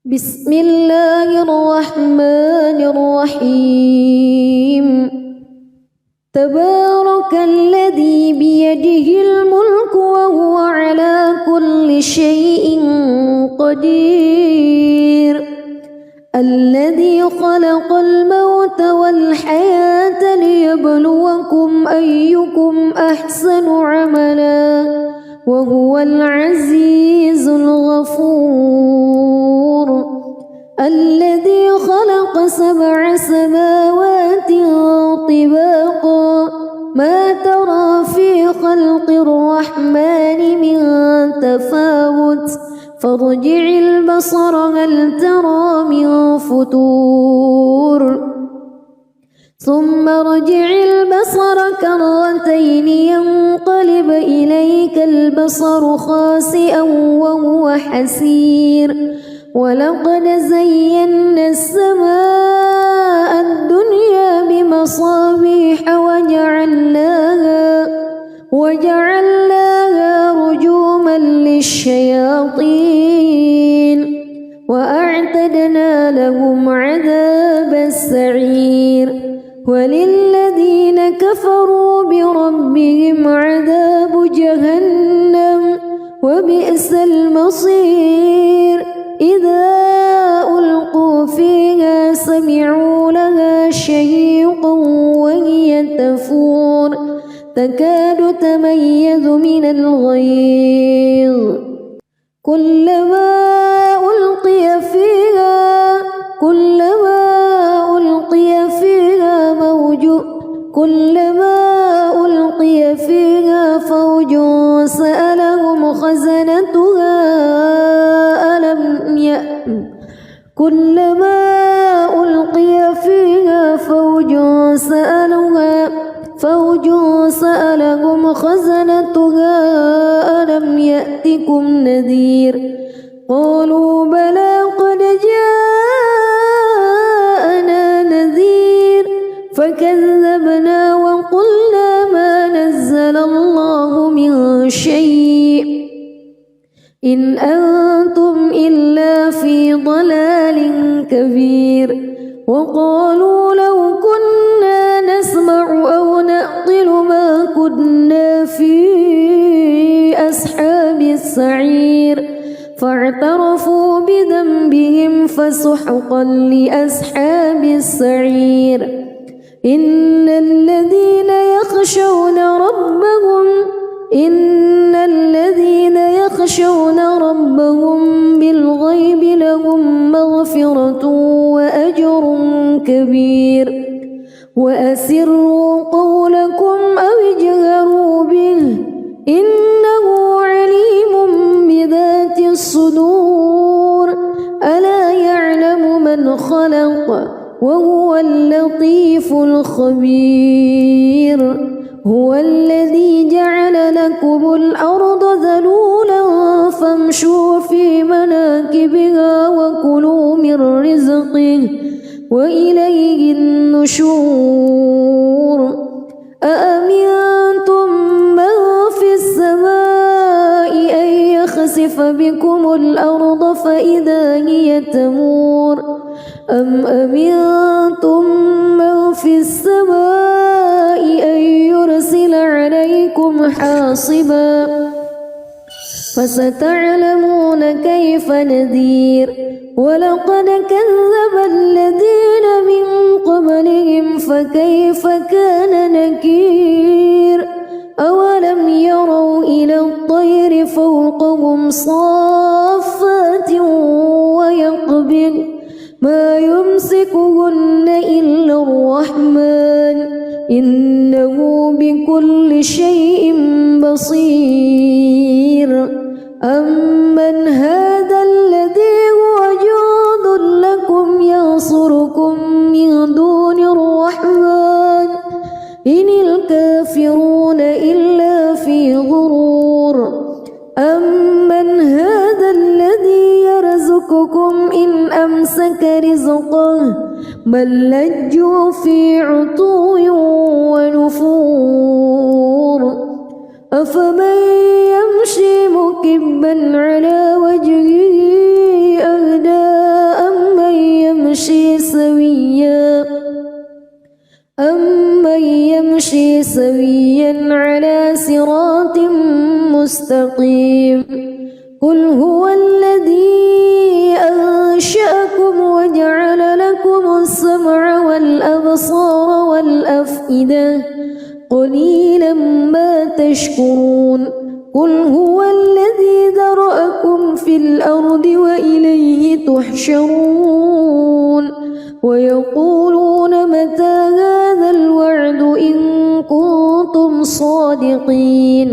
بسم الله الرحمن الرحيم تبارك الذي بيده الملك وهو على كل شيء قدير الذي خلق الموت والحياة ليبلوكم أيكم أحسن عملا وهو العزيز الغفور الذي خلق 7 سماوات طباقا ما ترى في خلق الرحمن من تفاوت فارجع البصر هل ترى من فتور ثم ارجع البصر كرتين ينقلب إليك البصر خاسئا وهو حسير ولقد زينا السماء الدنيا بمصابيح وجعلناها رجوما للشياطين وأعتدنا لهم عذاب السعير وللذين كفروا بربهم عذاب جهنم وبئس المصير إذا ألقوا فيها سمعوا لها شهيقا وهي تفور تكاد تميز من الغيظ كلما ألقي فيها فوج سألهم خزنتها ألم يأتكم نذير قالوا بلى قد جاءنا نذير فكذبنا وقلنا ما نزل الله من شيء إن أنتم إلا في ضلال كبير وقالوا لو كنا نسمع أو نعقل ما كنا في أصحاب السعير فاعترفوا بذنبهم فسحقا لأصحاب السعير إن الذين يخشون ربهم بالغيب لهم مغفرة وأجر كبير وأسروا قولكم أو اجهروا به إنه عليم بذات الصدور ألا يعلم من خلق وهو اللطيف الخبير هو الذي جعل لكم الأرض ذلولا فامشوا في مناكبها وكلوا من رزقه وإليه النشور أأمنتم من في السماء أن يخسف بكم الأرض فإذا هي تمور أم أمنتم من في السماء أن يرسل عليكم حاصبا فستعلمون كيف نذير ولقد كذب الذين من قبلهم فكيف كان نكير أولم يروا إلى الطير فوقهم صافات ويقبض ما يمسكهن إلا الرحمن إنه بكل شيء بصير أمن هذا الذي هو جند لكم ينصركم من دون الرحمن إن الكافرون إلا في غرور أمن هذا الذي يرزقكم إن أمسك رزقه بل لجوا في عتو ونفور أفمن يمشي مكبا على وجهه أهدى سويا على صراط مستقيم قل هو الذي أنشأكم وجعل لكم السمع والأبصار والأفئدة قليلا ما تشكرون قل هو الذي ذرأكم في الأرض وإليه تحشرون ويقولون متى هذا الوعد إن كنتم صادقين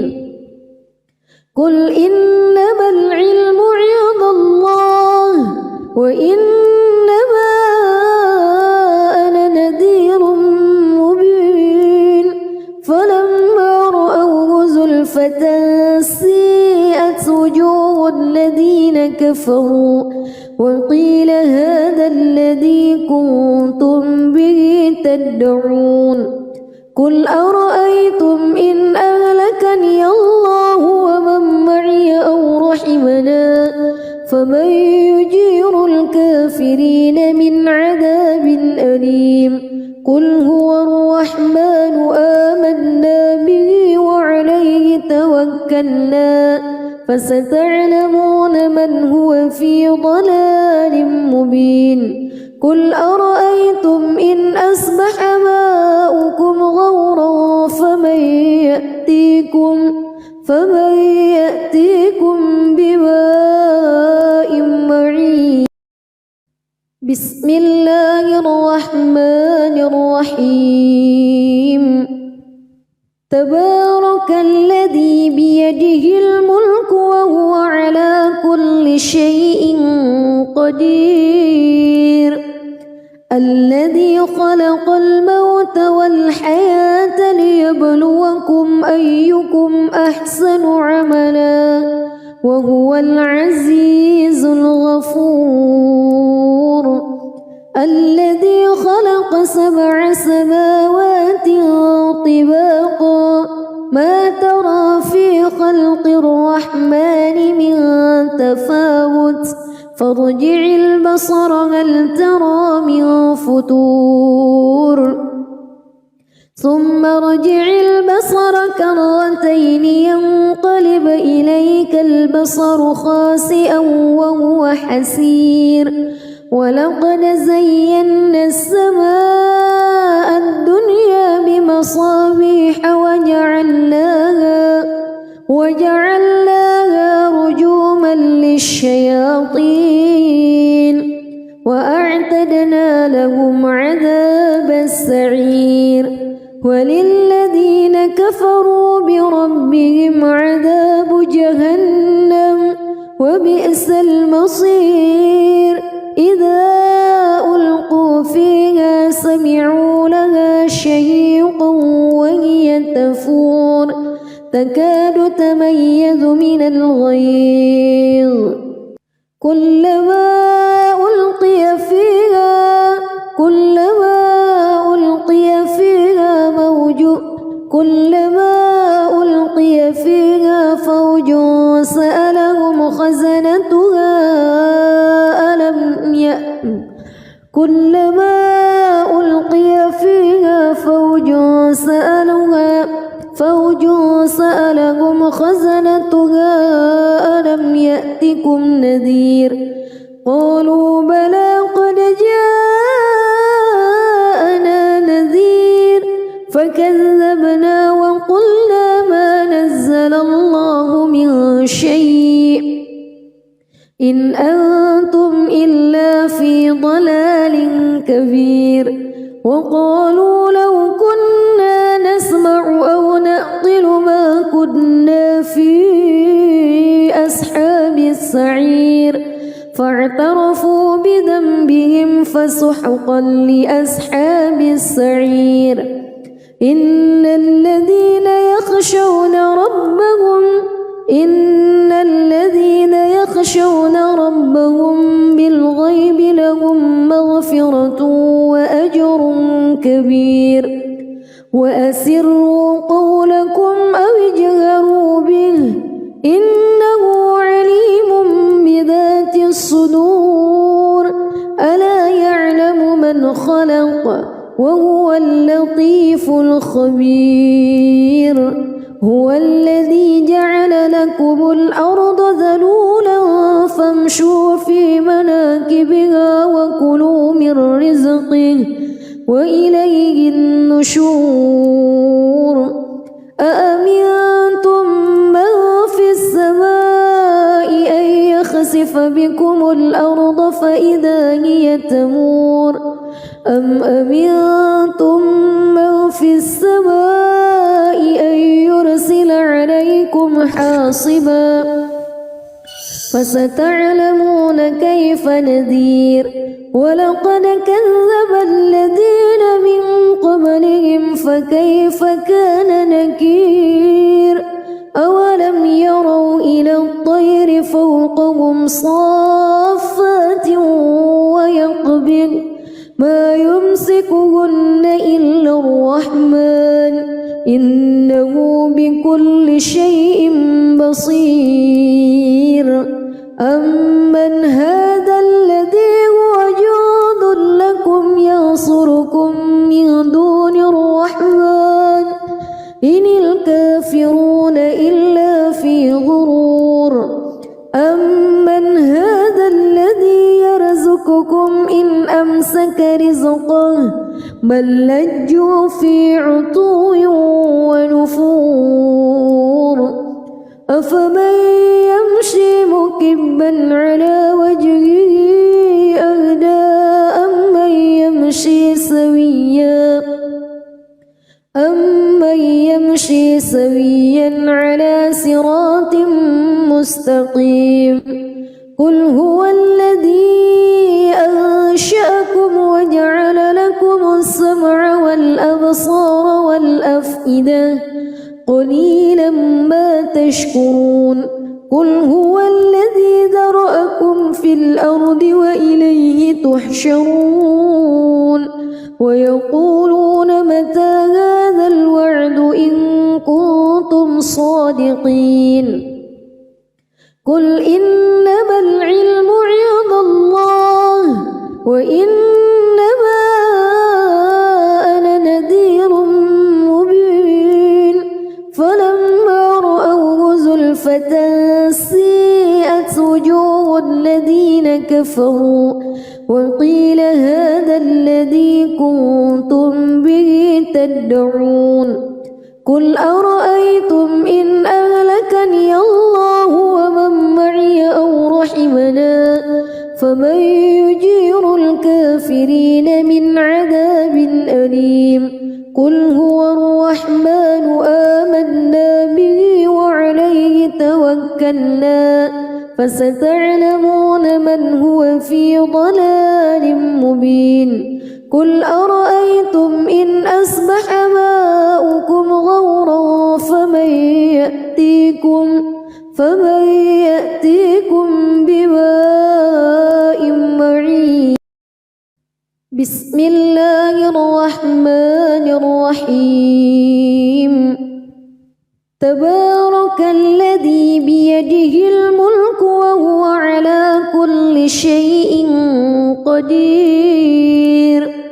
قل إنما العلم عند الله وإنما أنا نذير مبين فلما رأوه زلفة سيئت وجوه الذين كفروا وقيل هذا الذي كنتم به تدعون قل أرأيتم إن أهلكني الله ومن معي أو رحمنا فمن يجير الكافرين من عذاب أليم قل هو الرحمن آمنا به وعليه توكلنا فستعلمون من هو في ضلال مبين قل أرأيتم إن أصبح ماؤكم غورا فمن يأتيكم بماء معين بسم الله الرحمن الرحيم تبارك الذي بيده الملك وهو على كل شيء قدير الذي خلق الموت والحياة ليبلوكم أيكم أحسن عملا وهو العزيز الغفور الذي خلق 7 سماوات طباقا ما ترى في خلق الرحمن من تفاوت فارجع البصر هل ترى من فتور ثم ارجع البصر كرتين ينقلب إليك البصر خاسئا وهو حسير ولقد زينا السماء الدنيا بمصابيح وجعلناها رجوما للشياطين وأعتدنا لهم عذاب السعير وللذين كفروا بربهم عذاب جهنم وبئس المصير إذا ألقوا فيها سمعوا لها شهيقا وهي تفور تكاد تميز من الغيظ كلما ألقي فيها فوج سألهم خزنتها كلما ألقي فيها فوج سألهم خزنتها ألم يأتكم نذير قالوا بلى قد جاءنا نذير فكذبنا وقلنا ما نزل الله من شيء إن أنتم إلا في ضلال كبير وقالوا لو كنا نسمع أو نعقل ما كنا في أصحاب السعير فاعترفوا بذنبهم فسحقا لأصحاب السعير إن الذين يخشون ربهم بالغيب لهم مغفرة وأجر كبير وأسروا قولكم أو اجهروا به إنه عليم بذات الصدور ألا يعلم من خلق وهو اللطيف الخبير هو الذي جعل لكم الأرض ذلولا فامشوا في مناكبها وكلوا من رزقه وإليه النشور أأمنتم من في السماء أن يخسف بكم الأرض فإذا هي تمور أم أمنتم من في السماء أن يرسل عليكم حاصبا فستعلمون كيف نذير ولقد كذب الذين من قبلهم فكيف كان نكير أولم يروا إلى الطير فوقهم صافات ويقبض ما يمسكهن إلا الرحمن إنه بكل شيء بصير أمن هذا الذي هو جند لكم ينصركم من دون الرحمن إن الكافرون إلا في غرور أمن هذا الذي يرزقكم إن أمسك رزقه بل لجوا في عتو ونفور أفمن يمشي مكبا على وجهه أهدى أمن يمشي سويا على صراط مستقيم قل هو الذي أنشأكم وجعل لكم السمع والأبصار والأفئدة قليلا ما تشكرون قل هو الذي ذرأكم في الأرض وإليه تحشرون ويقولون متى هذا الوعد إن كنتم صادقين قل إنما العلم عند الله وإنما أنا نذير مبين فلما رأوه زلفة سيئت وجوه الذين كفروا وقيل هذا الذي كنتم به تدعون قل أرأيتم إن أهلكني الله ومن معي أو رحمنا فمن يجير الكافرين من عذاب أليم قل هو الرحمن آمنا به وعليه توكلنا فستعلمون من هو في ضلال مبين قل أرأيتم إن أصبح ماؤكم غورا فمن يأتيكم بماء معين بسم الله الرحمن الرحيم تبارك الذي بيده الملك وهو على كل شيء قدير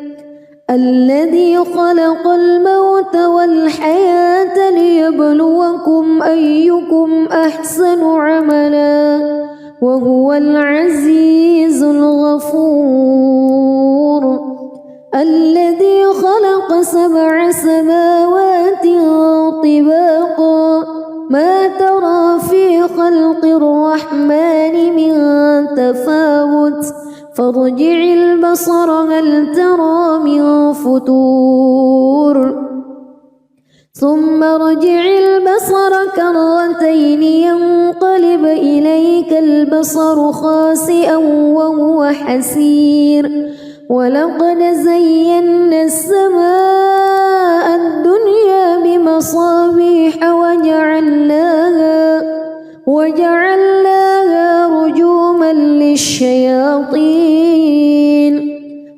الذي خلق الموت والحياة ليبلوكم أيكم أحسن عملا وهو العزيز الغفور الذي خلق 7 سماوات طباقا ما ترى في خلق الرحمن من تفاوت فارجع البصر هل ترى من فتور ثم ارجع البصر كرتين ينقلب إليك البصر خاسئا وهو حسير ولقد زينا السماء الدنيا بمصابيح وجعلناها رجوما للشياطين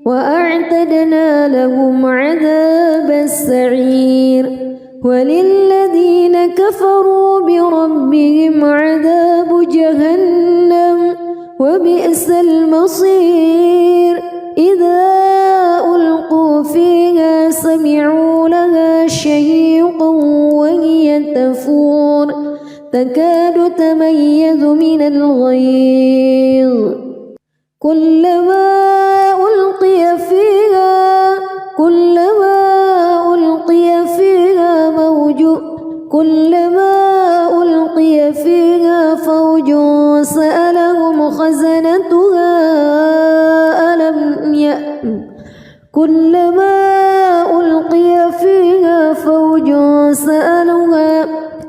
وأعتدنا لهم عذاب السعير وللذين كفروا بربهم عذاب جهنم وبئس المصير إذا ألقوا فيها تكاد تميز من الغيظ كلما ألقي فيها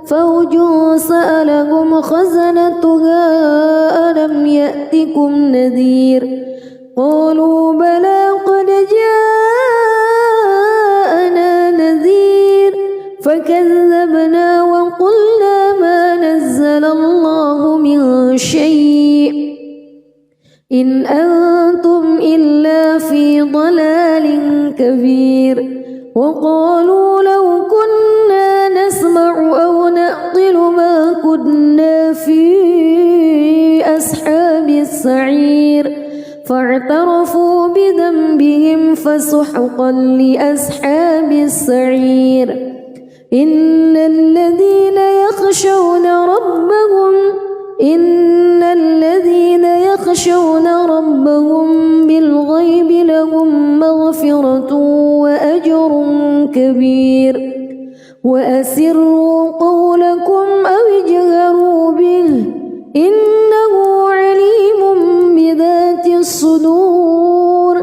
فوج سألهم خزنتها ألم يأتكم نذير قالوا بلى قد جاءنا نذير فكذبنا وقلنا ما نزل الله من شيء إن أنتم إلا في ضلال كبير وقالوا لو كنا نسمع أو نعقل ما كنا في أصحاب السعير فاعترفوا بذنبهم فسحقا لأصحاب السعير إن الذين يخشون ربهم بالغيب لهم مغفرة وأجر كبير وأسروا قولكم أو اجهروا به إنه عليم بذات الصدور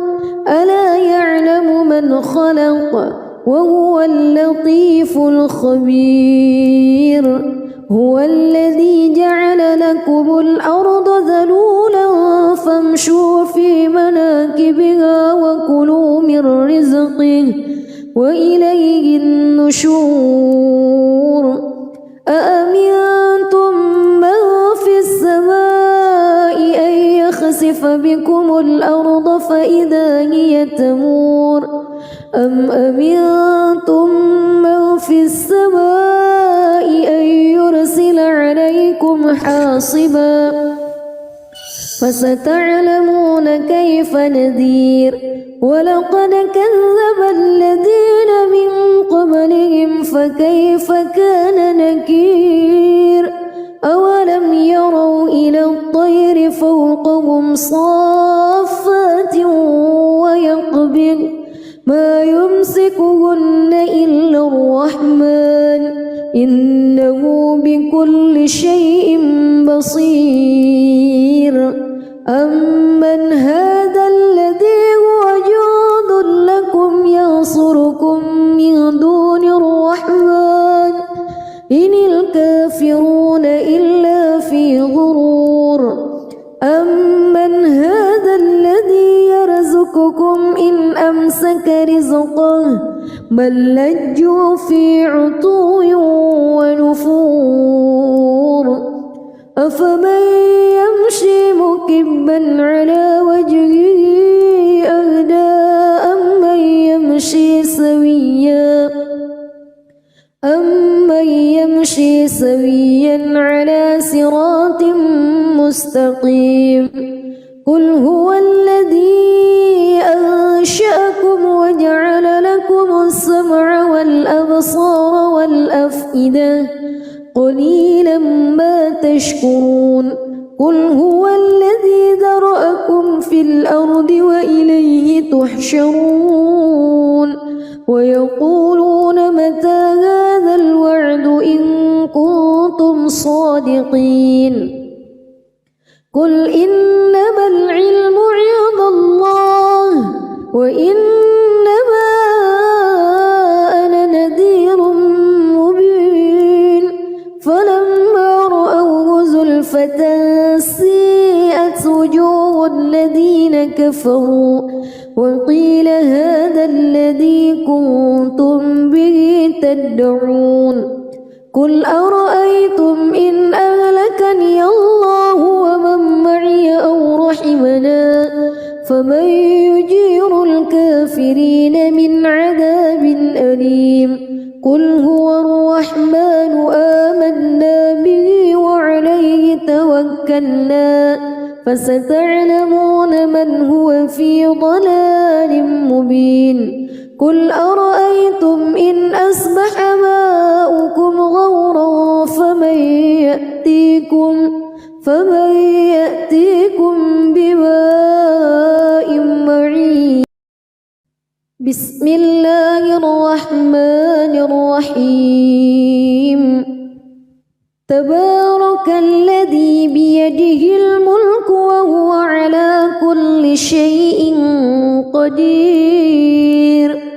ألا يعلم من خلق وهو اللطيف الخبير هو الذي جعل لكم الأرض ذلولا فامشوا في مناكبها وكلوا من رزقه وإليه النشور أأمنتم من في السماء أن يخسف بكم الأرض فإذا هي تمور أم أمنتم من في السماء أن يرسل عليكم حاصبا فستعلمون كيف نذير ولقد كذب الذين من قبلهم فكيف كان نكير أولم يروا إلى الطير فوقهم صافات ويقبض ما يمسكهن إلا الرحمن إنه بكل شيء بصير أمن هذا الذي هو جند لكم ينصركم من دون الرحمن إن الكافرون إلا في غرور أمن هذا الذي يرزقكم إن أمسك رزقه بل لجوا في عتو ونفور أفمن يمشي مكبا على وجهه أهدى أمن يمشي سويا على صراط مستقيم قل هو الذي أنشأكم وجعل لكم السمع والأبصار والأفئدة قليلا ما تشكرون قل هو الذي ذرأكم في الأرض وإليه تحشرون ويقولون متى هذا الوعد إن كنتم صادقين قل إنما العلم عند الله وإنما أنا نذير مبين فلما رأوه زلفة سيئت وجوه الذين كفروا وقيل هذا الذي كنتم به تدعون قل أرأيتم إن أهلكني الله ومن معي أو رحمنا فمن يجير الكافرين من عذاب أليم قل هو الرحمن آمنا به وعليه توكلنا فستعلمون من هو في ضلال مبين قل أرأيتم إن أصبح ماؤكم غورا فمن فمن يأتيكم بماء معين بسم الله الرحمن الرحيم تبارك الذي بيده الملك وهو على كل شيء قدير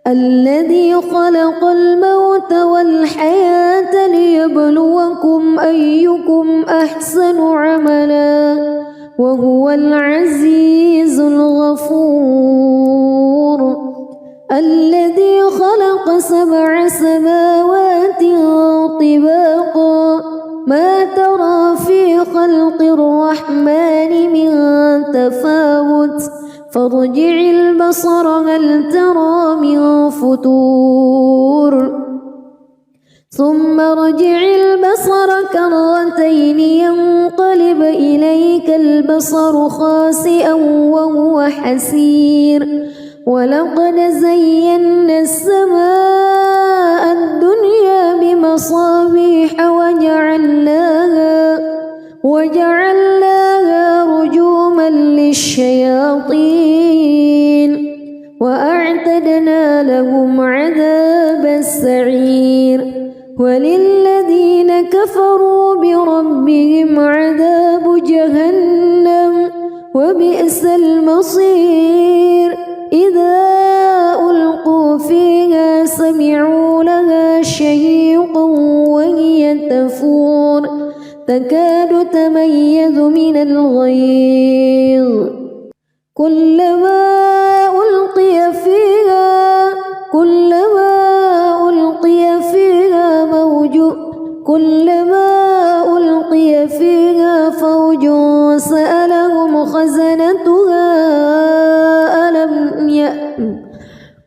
الذي خلق الموت والحياة ليبلوكم أيكم أحسن عملا وهو العزيز الغفور الذي خلق 7 سماوات طباقا ما ترى في خلق الرحمن من تفاوت فارجع البصر هل ترى من فتور ثم ارجع البصر كرتين ينقلب إليك البصر خاسئا وهو حسير ولقد زينا السماء الدنيا بمصابيح وجعلناها رجوما للشياطين وأعتدنا لهم عذاب السعير وللذين كفروا بربهم عذاب جهنم وبئس المصير إذا ألقوا فيها سمعوا لها شهيقا وهي تفور تكاد تميز من الغيظ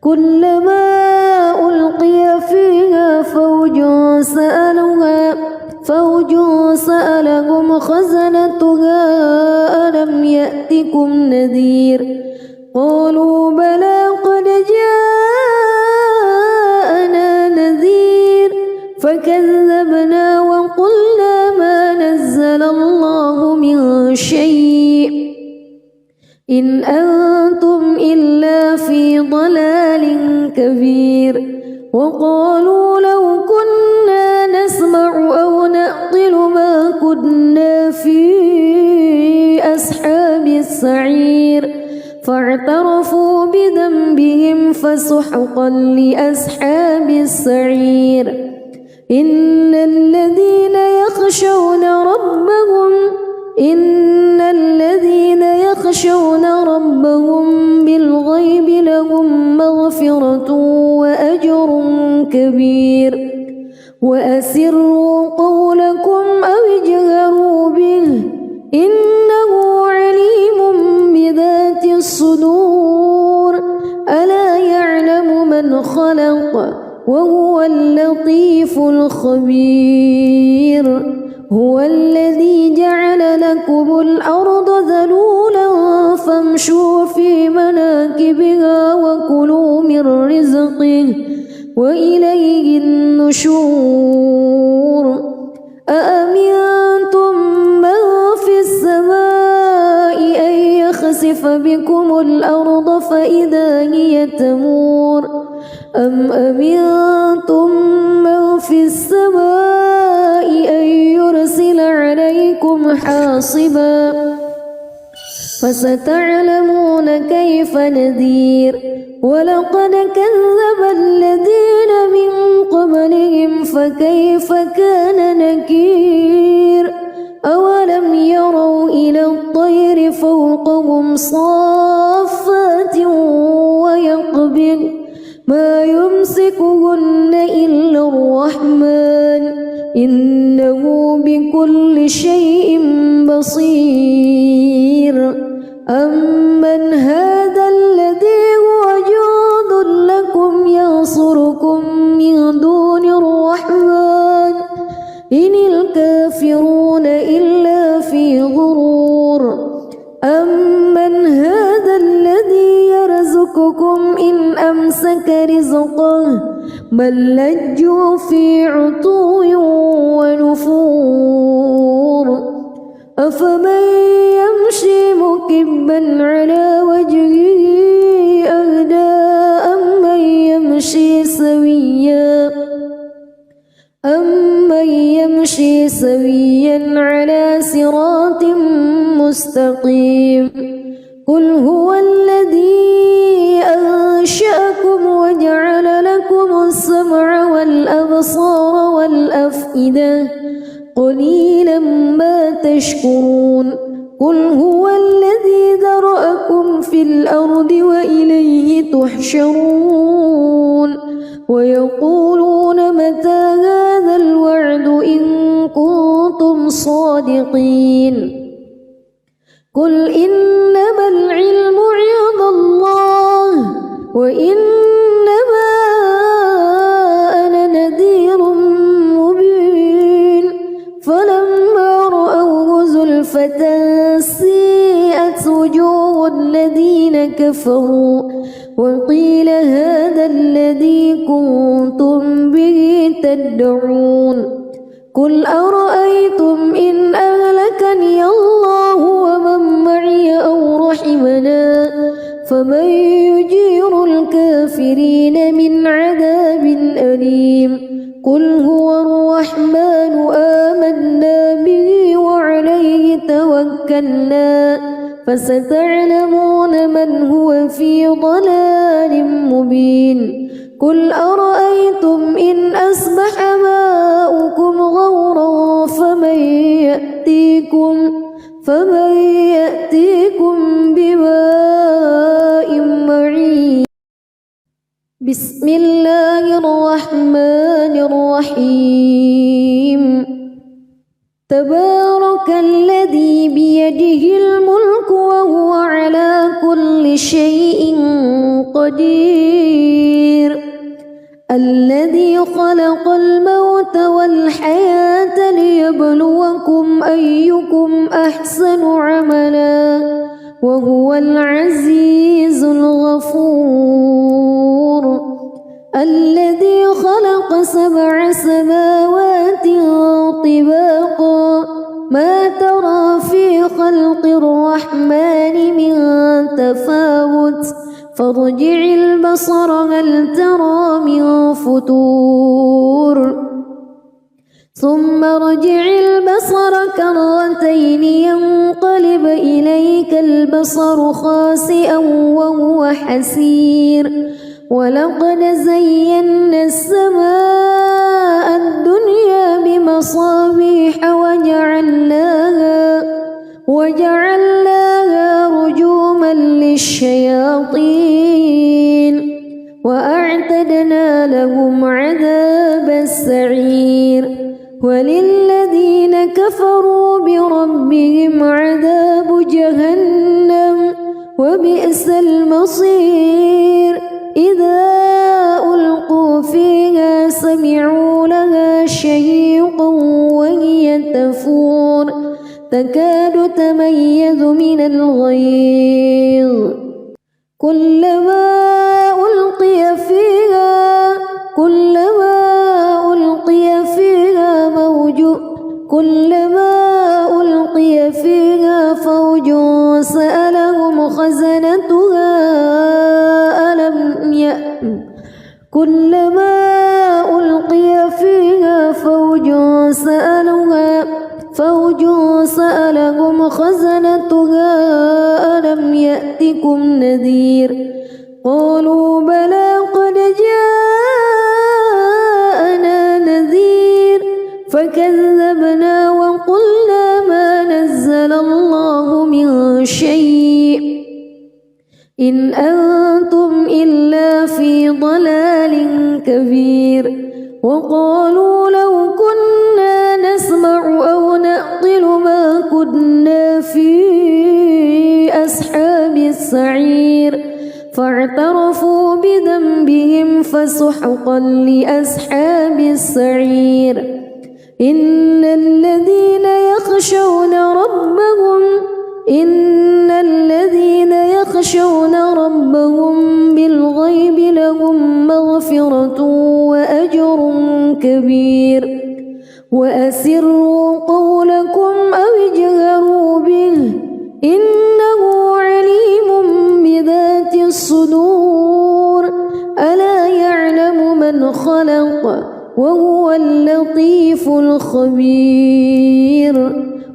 كلما ألقي فيها فوج سألهم خزنتها ألم يأتكم نذير قالوا بلى قد جاءنا نذير فكذبنا وقلنا ما نزل الله من شيء إن أنتم إلا في ضلال كبير وقالوا لو كنا نسمع أو نعقل ما كنا في أصحاب السعير فاعترفوا بذنبهم فسحقا لأصحاب السعير إن الذين يخشون ربهم بالغيب لهم مغفرة وأجر كبير وأسروا قولكم أو اجهروا به إنه عليم بذات الصدور ألا يعلم من خلق وهو اللطيف الخبير هو الذي جعل لكم الأرض ذلولا فامشوا في مناكبها وكلوا من رزقه وإليه النشور أأمنتم من في السماء أن يخسف بكم الأرض فإذا هي تمور أم أمنتم من في السماء أن يرسل عليكم حاصبا فستعلمون كيف نذير ولقد كذب الذين من قبلهم فكيف كان نكير أولم يروا إلى الطير فوقهم صافات ويقبض ما يمسكهن إلا الرحمن إنه بكل شيء بصير أمن هذا الذي هو جند لكم ينصركم من دون الرحمن إن الكافرون إلا في غرور أمن هذا الذي يرزقكم إن أمسك رزقه بل لجوا في عتو ونفور أفمن يمشي مكبا على وجهه أهدى أمن يمشي سويا على صراط مستقيم قل هو الذي أنشأكم وجعل لكم السمع والأبصار والأفئدة قليلا ما تشكرون قل هو الذي ذرأكم في الأرض وإليه تحشرون ويقولون متى هذا الوعد إن كنتم صادقين قل إنما العلم عند الله وإنما أنا نذير مبين فلما رأوه زلفة سيئت وجوه الذين كفروا وقيل هذا الذي كنتم به تدعون قل أرأيتم إن أهلكني الله ومن معي أو رحمنا فمن يجير الكافرين من عذاب أليم قل هو الرحمن آمنا به وعليه توكلنا فستعلمون من هو في ضلال مبين قل أرأيتم إن أصبح ماؤكم غورا فمن يأتيكم بماء معين بسم الله الرحمن الرحيم تبارك الذي بيده الملك وهو على كل شيء قدير الذي خلق الموت والحياة ليبلوكم أيكم أحسن عملا وهو العزيز الغفور الذي خلق 7 سماوات طباقا ما ترى في خلق الرحمن من تفاوت فارجع البصر هل ترى من فتور ثم ارجع البصر كرتين ينقلب إليك البصر خاسئا وهو حسير ولقد زينا السماء الدنيا بمصابيح وجعلناها رجوما للشياطين وأعتدنا لهم عذاب السعير وللذين كفروا بربهم عذاب جهنم وبئس المصير إذا ألقوا فيها سمعوا لها شهيقا وهي تفور تكاد تميز من الغيظ كلما ألقي فيها فوج سألهم خزنتها ألم يأتكم نذير قالوا بلى قد جاءنا نذير فكذبنا وقلنا ما نزل الله من شيء إن أنتم إلا في ضلال كبير وقالوا لو كنا نسمع أو نعقل ما كنا في أصحاب السعير فاعترفوا بذنبهم فسحقا لأصحاب السعير إن الذين يخشون ربهم بالغيب لهم مغفرة وأجر كبير وأسروا قولكم أو اجهروا وهو اللطيف الخبير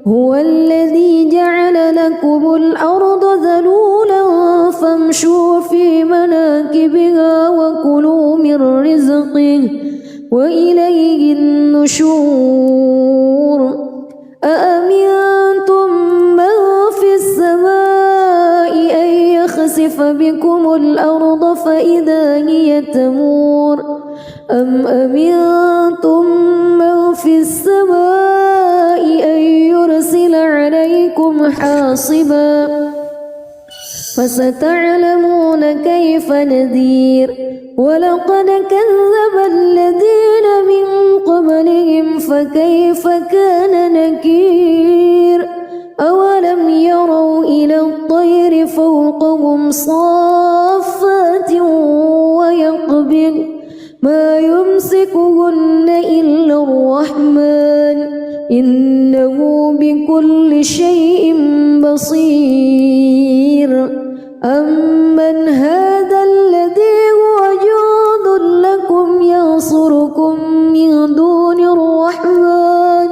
هو الذي جعل لكم الأرض ذلولا فامشوا في مناكبها وكلوا من رزقه وإليه النشور أأمنتم من في السماء أن يخسف بكم الأرض فإذا هي تمور أم أمنتم من في السماء أن يرسل عليكم حاصبا فستعلمون كيف نذير ولقد كذب الذين من قبلهم فكيف كان نكير أولم يروا إلى الطير فوقهم صافات ويقبض ما يمسكهن إلا الرحمن إنه بكل شيء بصير أمن هذا الذي هو جند لكم ينصركم من دون الرحمن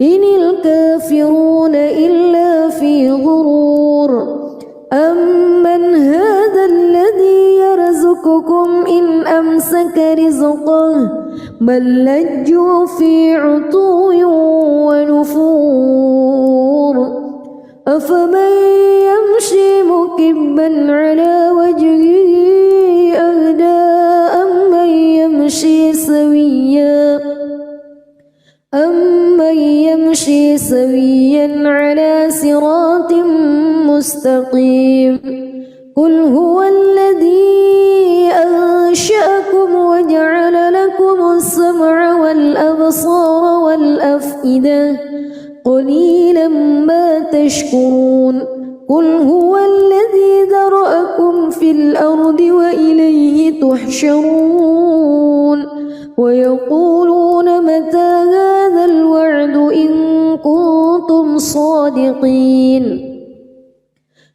إن الكافرون إلا في غرور أمن هذا الذي يرزقكم إن أمسك رزقه بل لجوا في عتو ونفور أفمن يمشي مكبا على وجهه أهدى أمن يمشي سويا على صراط مستقيم قل هو الذي أنشأكم وجعل لكم السمع والأبصار والأفئدة قليلا ما تشكرون قل هو الذي ذرأكم في الأرض وإليه تحشرون ويقولون متى هذا الوعد إن كنتم صادقين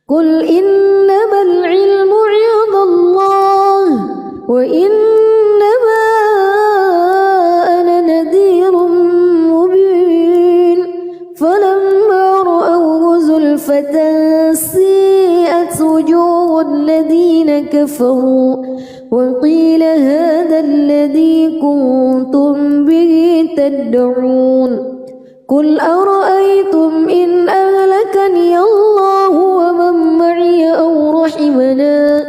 قل إنما العلم عند الله وإنما أنا نذير مبين فلما رأوه زلفة سيئت وجوه الذين كفروا وقيل هذا الذي كنتم به تدعون قل أرأيتم إن أهلكني الله ومن معي أو رحمنا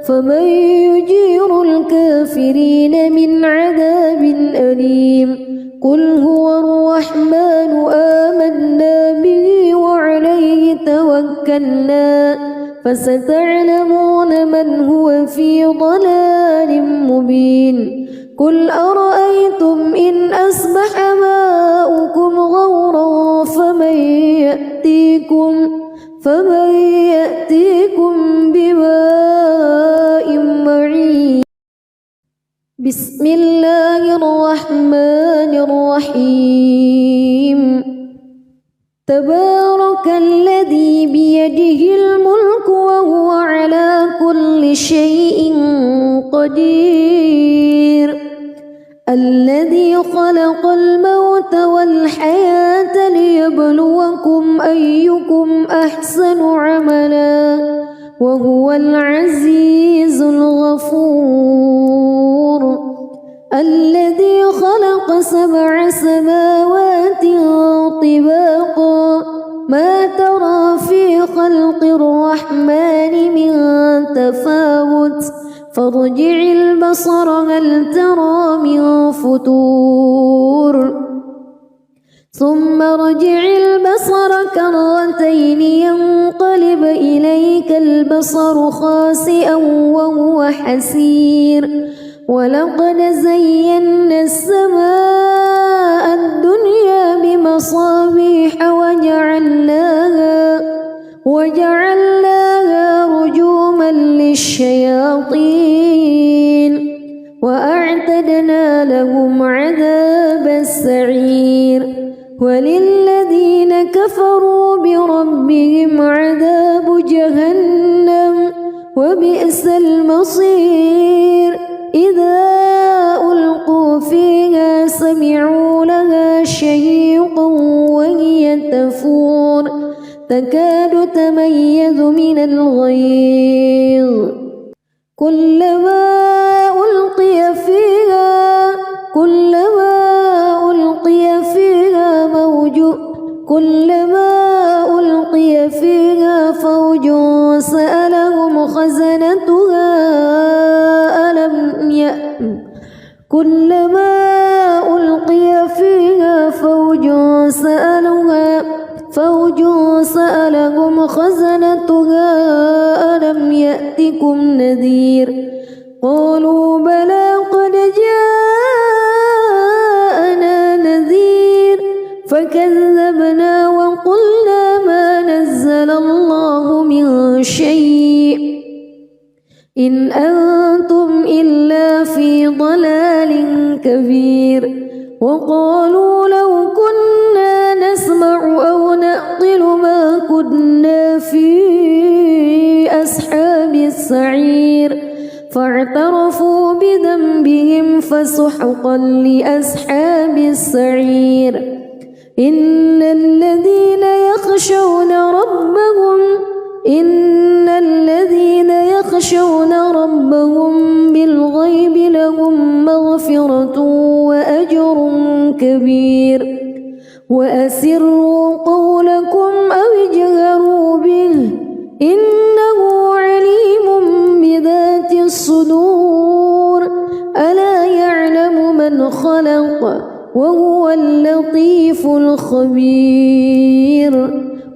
فمن يجير الكافرين من عذاب أليم قل هو الرحمن آمنا به وعليه توكلنا فستعلمون من هو في ضلال مبين قل أرأيتم إن أصبح ماؤكم غورا فمن يأتيكم بماء معين بسم الله الرحمن الرحيم تبارك الذي بيده الملك وهو على كل شيء قدير الذي خلق الموت والحياة ليبلوكم أيكم أحسن عملا وهو العزيز الغفور الذي خلق 7 سماوات طباقا ما ترى في خلق الرحمن من تفاوت فارجع البصر هل ترى من فتور ثم ارجع البصر كرتين ينقلب إليك البصر خاسئا وهو حسير ولقد زينا السماء الدنيا بمصابيح وجعلناها رجوما للشياطين وأعتدنا لهم عذاب السعير وللذين كفروا بربهم عذاب جهنم وبئس المصير إذا ألقوا فيها من الغيظ كلما ألقي فيها فوج سألهم خزنتها ألم يأتكم نذير قالوا بلى قد جاءنا نذير فكذبنا وقلنا ما نزل الله من شيء إن أنتم إلا في ضلال كبير وقالوا لو كنا نسمع أو نعقل ما كنا في أصحاب السعير فاعترفوا بذنبهم فسحقا لأصحاب السعير إن الذين يخشون ربهم بالغيب لهم مغفرة وأجر كبير وأسروا قولكم أو اجهروا به إنه عليم بذات الصدور ألا يعلم من خلق وهو اللطيف الخبير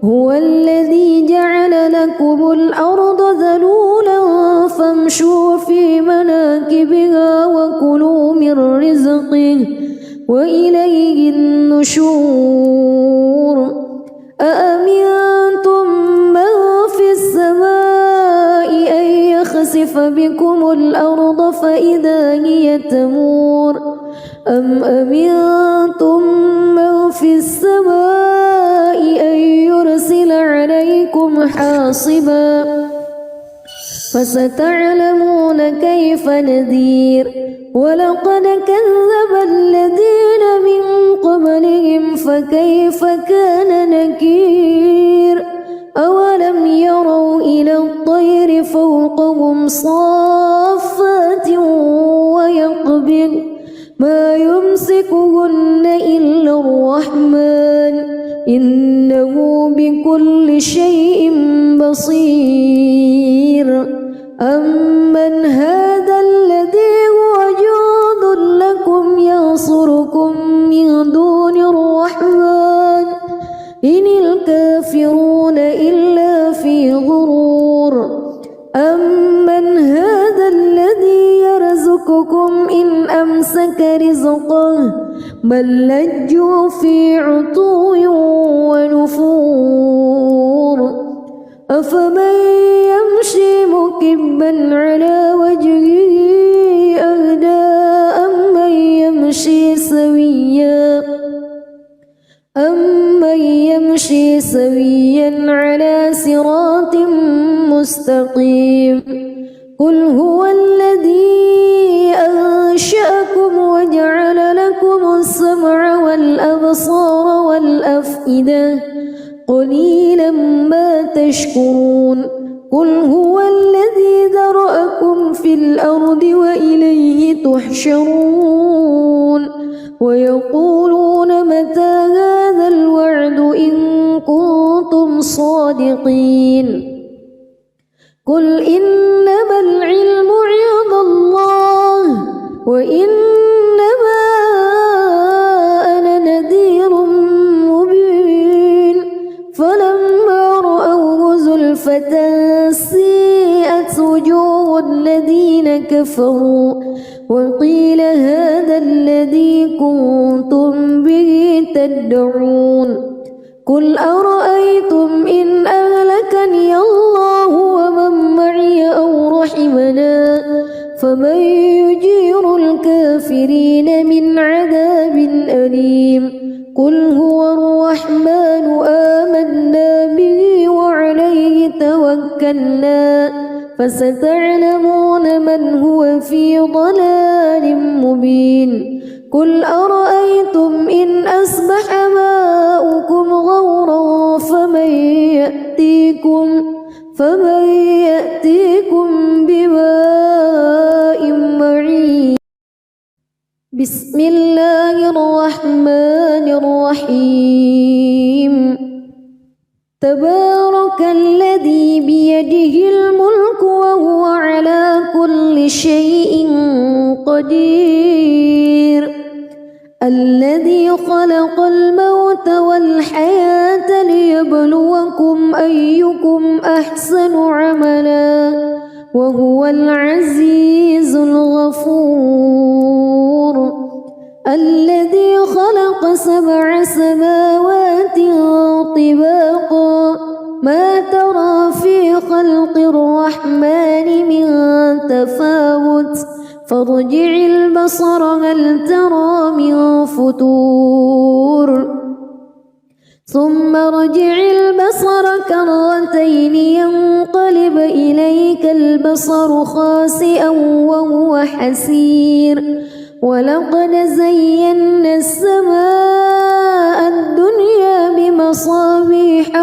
هو الذي جعل لكم الأرض ذلولا فامشوا في مناكبها وكلوا من رزقه وإليه النشور أأمنتم من في السماء أن يخسف بكم الأرض فإذا هي تمور أم أمنتم من في السماء أن يرسل عليكم حاصبا فستعلمون كيف نذير ولقد كذب الذين من قبلهم فكيف كان نكير أولم يروا إلى الطير فوقهم صافات ويقبض ما يمسكهن إلا الرحمن إنه بكل شيء بصير أمن هذا الذي هو جند لكم ينصركم من دون الرحمن إن الكافرون إلا في غرور أمن هذا الذي يرزقكم إن أمسك رزقه بل لجوا في عتو ونفور أفمن يمشي مكبا على وجهه أهدى أمن يمشي سويا على صراط مستقيم قل هو الذي أنشأكم وجعل لكم السمع والأبصار والأفئدة قليلا ما تشكرون قل هو الذي ذرأكم في الأرض وإليه تحشرون ويقولون متى هذا الوعد إن كنتم صادقين قل إنما العلم عند الله وإنما أنا نذير مبين فلما رأوه زلفة سيئت وجوه الذين كفروا وقيل هذا الذي كنتم به تدعون قل أرأيتم إن أهلكني الله ومن معي أو رحمنا فمن يجير الكافرين من عذاب أليم قل هو الرحمن آمنا به وعليه توكلنا فستعلمون من هو في ضلال مبين قل أرأيتم إن أصبح ماؤكم غورا فمن يأتيكم بماء معين بسم الله الرحمن الرحيم تبارك الذي بيده الملك وهو على كل شيء قدير الذي خلق الموت والحياة ليبلوكم أيكم أحسن عملا وهو العزيز الغفور الذي خلق 7 سماوات طباقا ما ترى في خلق الرحمن من تفاوت فارجع البصر هل ترى من فتور ثم ارجع البصر كرتين ينقلب إليك البصر خاسئا وهو حسير ولقد زينا السماء الدنيا بمصابيح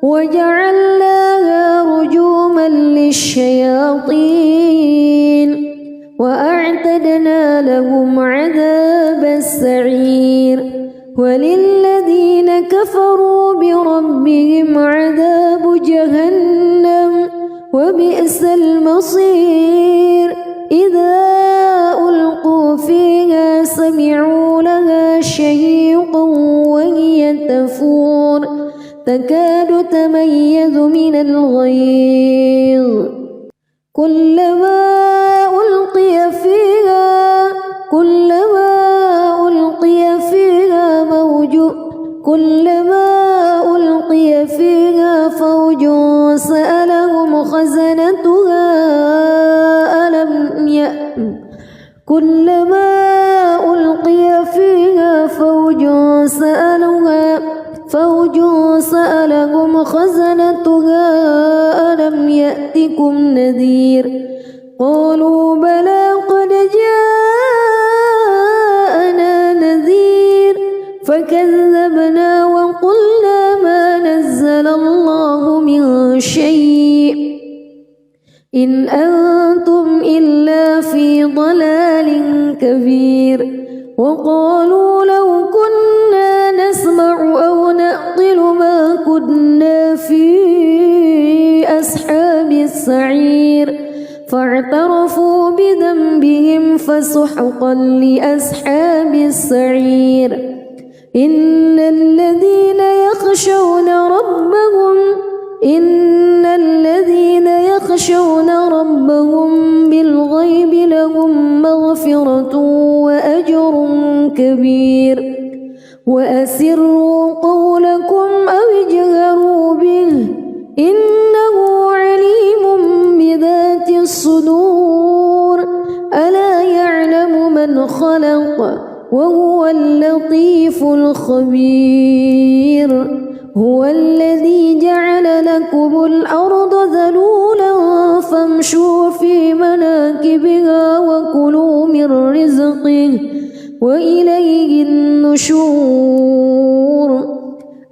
وجعلناها رجوما للشياطين وأعتدنا لهم عذاب السعير وللذين كفروا بربهم عذاب جهنم وبئس المصير إذا ألقوا فيها سمعوا لها شهيقا وهي تفور تكاد تميز من الغيظ كلما ألقي فيها فوج سألهم خزنتها ألم يأتكم نذير قالوا بلى قد جاءنا نذير فكذبنا وقلنا ما نزل الله من شيء إن أنتم إلا في ضلال كبير وقالوا لو كنا نسمع أو نعقل ما كنا في أصحاب السعير فاعترفوا بذنبهم فسحقا لأصحاب السعير إن الذين يخشون ربهم بالغيب لهم مغفرة وأجر كبير وأسروا قولكم أو اجهروا به إنه عليم بذات الصدور ألا يعلم من خلق وهو اللطيف الخبير هو الذي جعل لكم الأرض ذلولا فامشوا في مناكبها وكلوا من رزقه وإليه النشور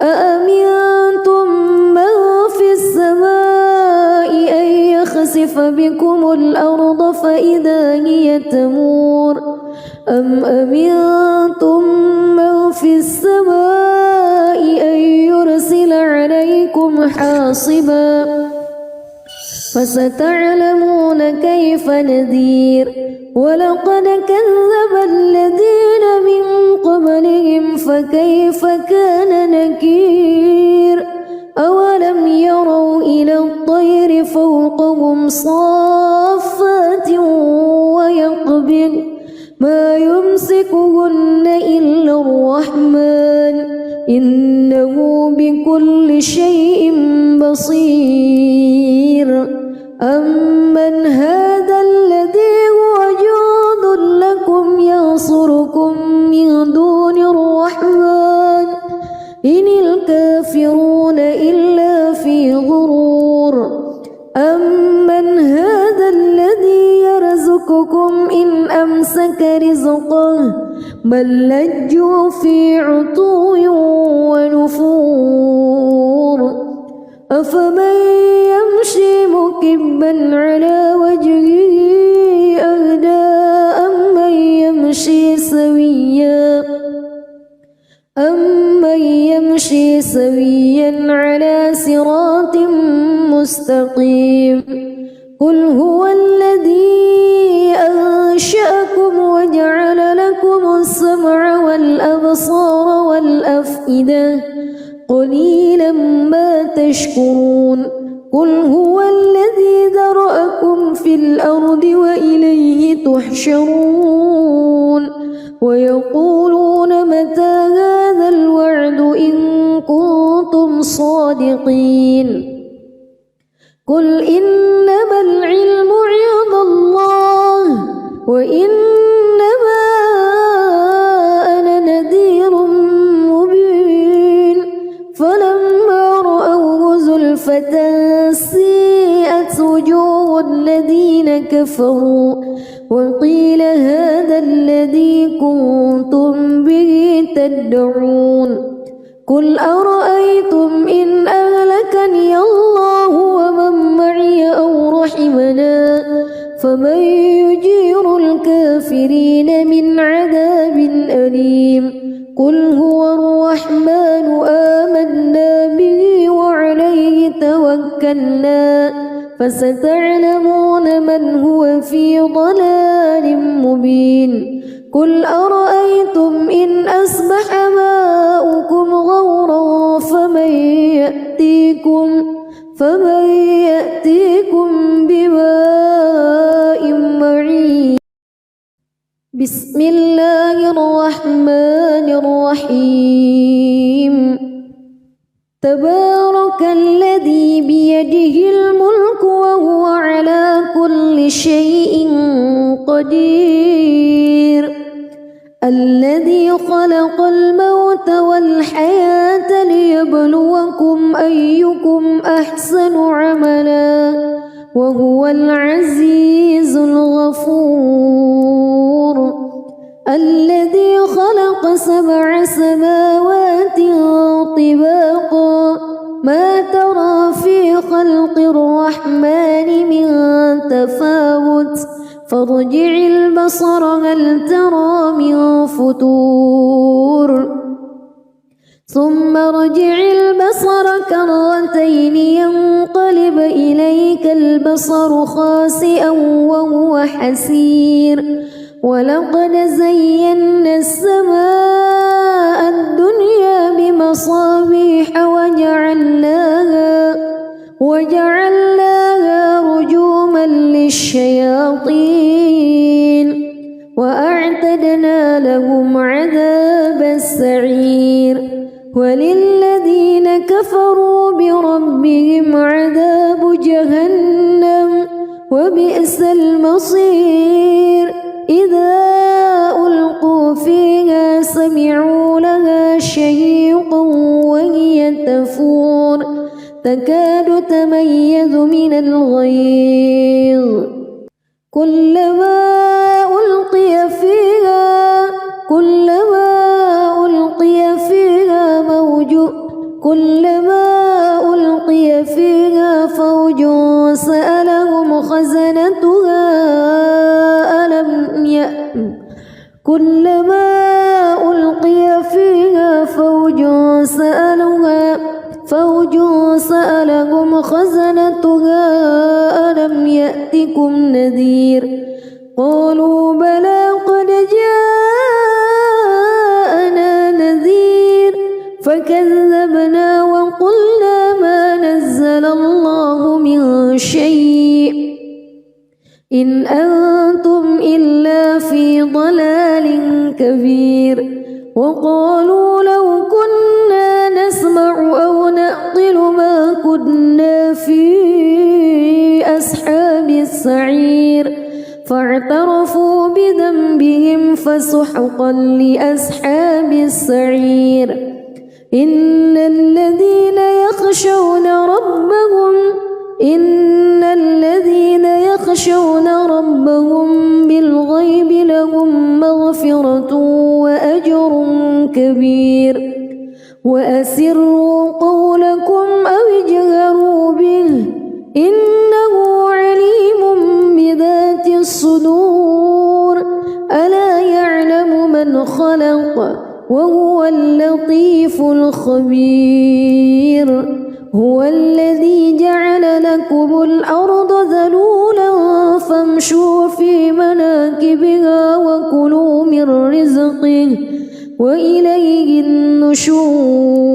أأمنتم من في السماء أن يخسف بكم الأرض فإذا هي تمور أم أمنتم من في السماء أن يرسل عليكم حاصبا فستعلمون كيف نذير ولقد كذب الذين من قبلهم فكيف كان نكير أولم يروا إلى الطير فوقهم صافات ويقبض ما يمسكهن إلا الرحمن إنه بكل شيء بصير أمن هذا الذي هو جند لكم ينصركم من دون الرحمن إن الكافرون إلا في غرور أمن هذا الذي يرزقكم إن أمسك رزقه بل لجوا في عتو ونفور أفمن يمشي مكبا على وجهه أهدى أمن يمشي سويا على صراط مستقيم قل هو الذي أنشأكم وجعل لكم السمع والأبصار والأفئدة قليلا ما تشكرون قل هو الذي ذرأكم في الأرض وإليه تحشرون ويقولون متى هذا الوعد إن كنتم صادقين قل إنما العلم عند الله وإنما أنا نذير مبين فلما رأوه زلفة سيئت وجوه الذين كفروا وقيل هذا الذي كنتم به تدعون قل أرأيتم إن أهلكني الله ومن معي أو رحمنا فمن يجير الكافرين من عذاب أليم قل هو الرحمن آمنا به وعليه توكلنا فستعلمون من هو في ضلال مبين قل أرأيتم إن أصبح ماؤكم غورا فمن يأتيكم بماء معين بسم الله الرحمن الرحيم تبارك الذي بيده الملك وهو على كل شيء قدير الذي خلق الموت والحياة ليبلوكم أيكم أحسن عملا وهو العزيز الغفور الذي خلق 7 سماوات طباقا ما ترى في خلق الرحمن من تفاوت فارجع البصر هل ترى من فتور ثم ارجع البصر كرتين ينقلب إليك البصر خاسئا وهو حسير ولقد زينا السماء الدنيا بمصابيح وجعلناها رجوما للشياطين وأعتدنا لهم عذاب السعير وللذين كفروا بربهم عذاب جهنم وبئس المصير إذا ألقوا فيها سمعوا لها شهيقا وهي تفور تكاد تميز من الغيظ كلما ألقي فيها فوج سألهم خزنتها كلما ألقي فيها فوج سألهم خزنتها ألم يأتكم نذير قالوا بلى قد جاءنا نذير فكذبنا وقلنا ما نزل الله من شيء إن أنتم إلا في ضلال كبير وقالوا لو كنا نسمع أو نعقل ما كنا في أصحاب السعير فاعترفوا بذنبهم فسحقا لأصحاب السعير إن الذين يخشون ربهم بالغيب لهم مغفرة وأجر كبير وأسروا قولكم أو اجهروا خبير هو الذي جعل لكم الأرض ذلولا فامشوا في مناكبها وكلوا من رزقه وإليه النشور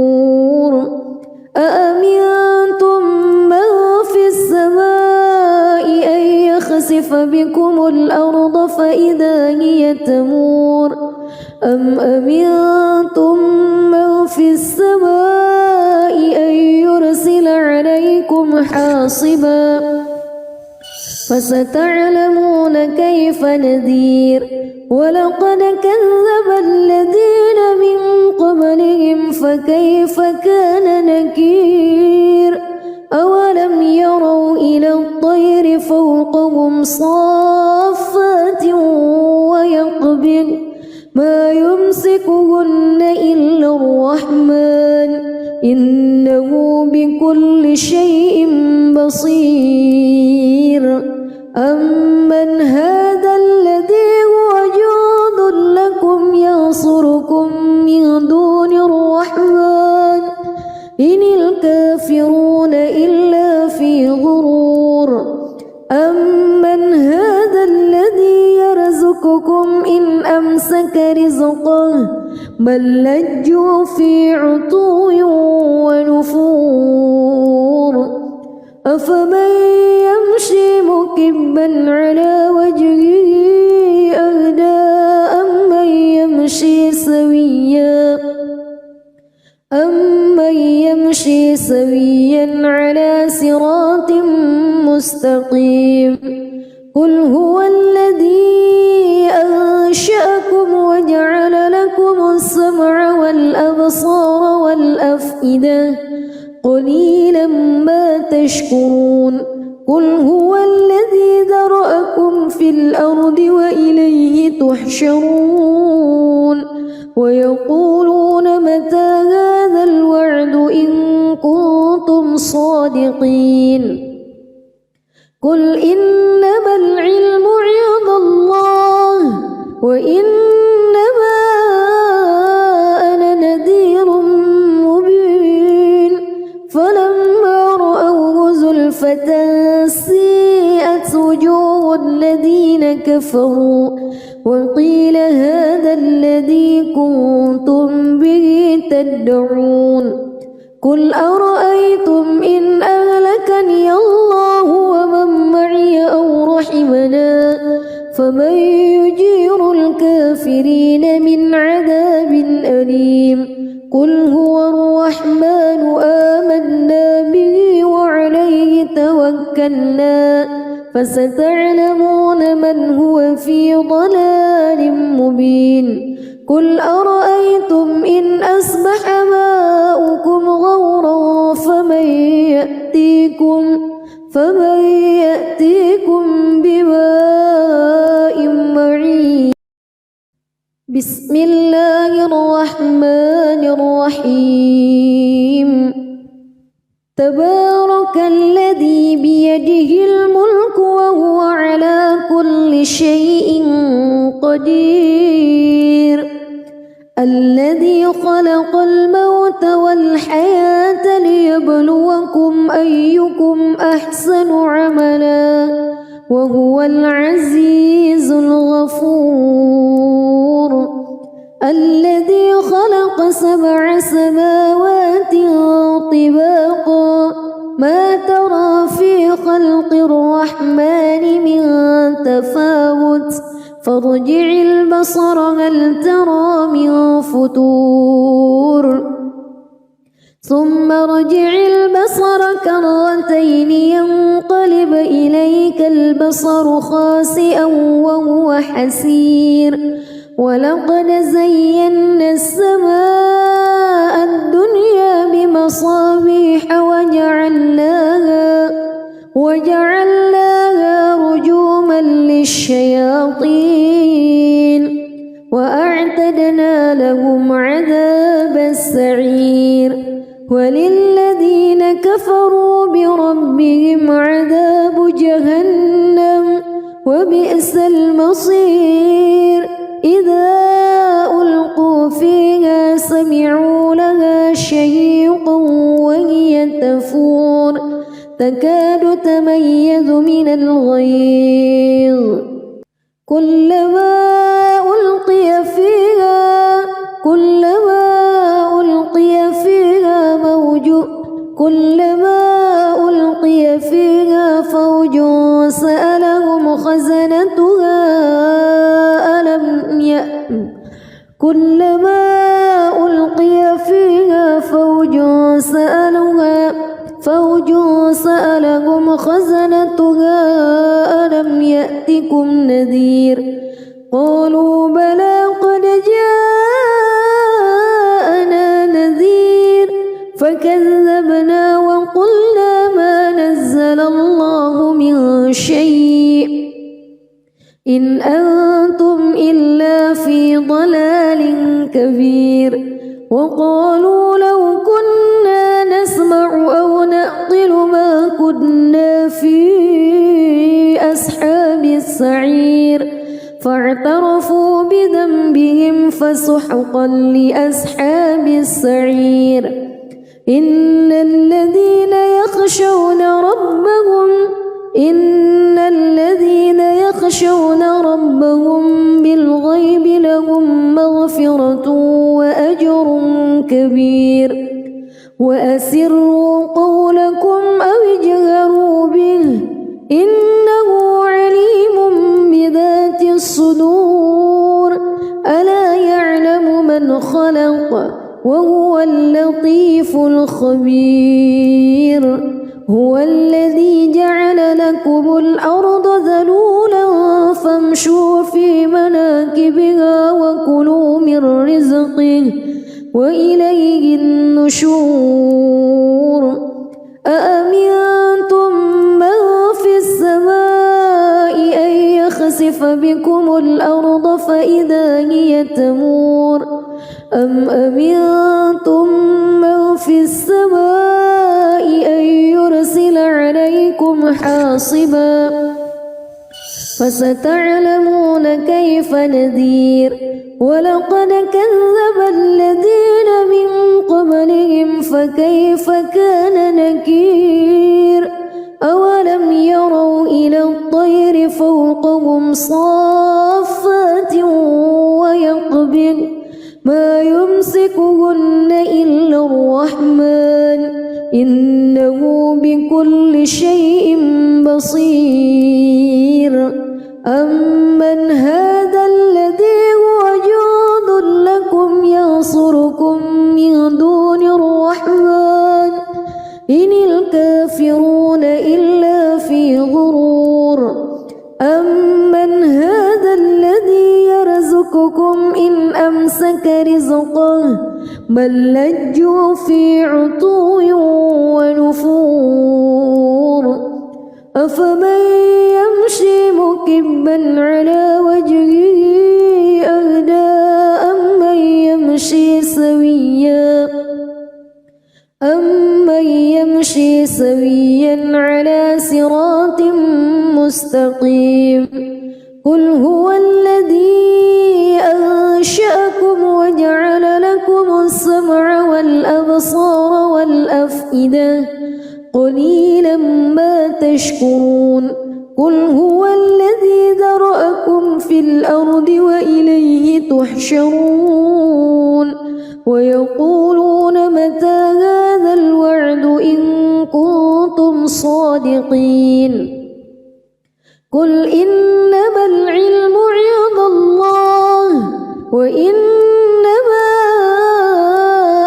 أأمنتم من في السماء أن يخسف بكم الأرض فإذا هي تمور أم أمنتم من في السماء أن يرسل عليكم حاصبا فستعلمون كيف نذير ولقد كذب الذين من قبلهم فكيف كان نكير أولم يروا إلى الطير فوقهم صافات ويقبض ما يمسكهن إلا الرحمن إنه بكل شيء بصير أمن هذا الذي هو جند لكم ينصركم من دون الرحمن إن الكافرون إلا في غرور أمن هذا الذي يرزقكم إن أمسك رزقه بل لجوا في عتو ونفور أفمن يمشي مكبا على وجهه أهدى أمن يمشي سويا على صراط مستقيم قل هو الذي أنشأكم وجعل لكم السمع والأبصار والأفئدة قليلا ما تشكرون قل هو الذي ذرأكم في الأرض وإليه تحشرون ويقولون متى هذا الوعد إن كنتم صادقين قل إنما العلم عند الله وإنما أنا نذير مبين فلما رأوه زلفة سيئت وجوه الذين كفروا وقيل هذا الذي كنتم به تدعون قل أرأيتم إن أهلكني الله ومن معي أو رحمنا فمن يجير الكافرين من عذاب أليم قل هو الرحمن آمنا به وعليه توكلنا فستعلمون من هو في ضلال مبين قل أرأيتم إن أصبح ماؤكم غورا فمن يأتيكم بماء معين بسم الله الرحمن الرحيم تبارك الذي بيده الملك وهو على كل شيء قدير الذي خلق الموت والحياة ليبلوكم أيكم أحسن عملا وهو العزيز الغفور الذي خلق 7 سماوات طباقا ما ترى في خلق الرحمن من تفاوت فارجع البصر هل ترى من فتور ثم ارجع البصر كرتين ينقلب إليك البصر خاسئا وهو حسير ولقد زينا السماء الدنيا بمصابيح وجعلناها رجوما للشياطين وأعتدنا لهم عذاب السعير وللذين كفروا بربهم عذاب جهنم وبئس المصير إذا ألقوا فيها سمعوا لها شيئا تكاد تميز من الغيظ كلما ألقي فيها فوج سألهم خزنتها ألم يأتكم نذير قالوا بلى قد جاءنا نذير فكذبنا وقلنا ما نزل الله من شيء إن أنتم إلا في ضلال كبير وقالوا لو كنا نسمع أو نعقل ما كنا في أصحاب السعير فاعترفوا بذنبهم فسحقا لأصحاب السعير إن الذين يخشون ربهم بالغيب لهم مغفرة وأجر كبير وأسروا قولكم أو اجهروا به إنه عليم بذات الصدور ألا يعلم من خلق وهو اللطيف الخبير هو الذي جعل لكم الأرض ذلولا فامشوا في مناكبها وكلوا من رزقه وإليه النشور أأمنتم من في السماء أن يخسف بكم الأرض فإذا هي تمور أم أمنتم من في السماء أن يرسل عليكم حاصبا فستعلمون كيف نذير ولقد كذب الذين من قبلهم فكيف كان نكير أولم يروا إلى الطير فوقهم صافات ويقبض ما يمسكهن إلا الرحمن إنه بكل شيء بصير أمن هذا الذي هو جند لكم ينصركم من دون الرحمن إن الكافرون إلا في غرور أمن هذا الذي يرزقكم إن أمسك رزقه بل لجوا في عتو ونفور أفمن يمشي مكبا على وجهه أهدى أمن يمشي سويا على صراط مستقيم قل هو الذي أنشأكم وجعل لكم السمع والأبصار والأفئدة قليلا ما تشكرون قل هو الذي ذرأكم في الأرض وإليه تحشرون ويقولون متى هذا الوعد إن كنتم صادقين قل إنما العلم عند الله وإنما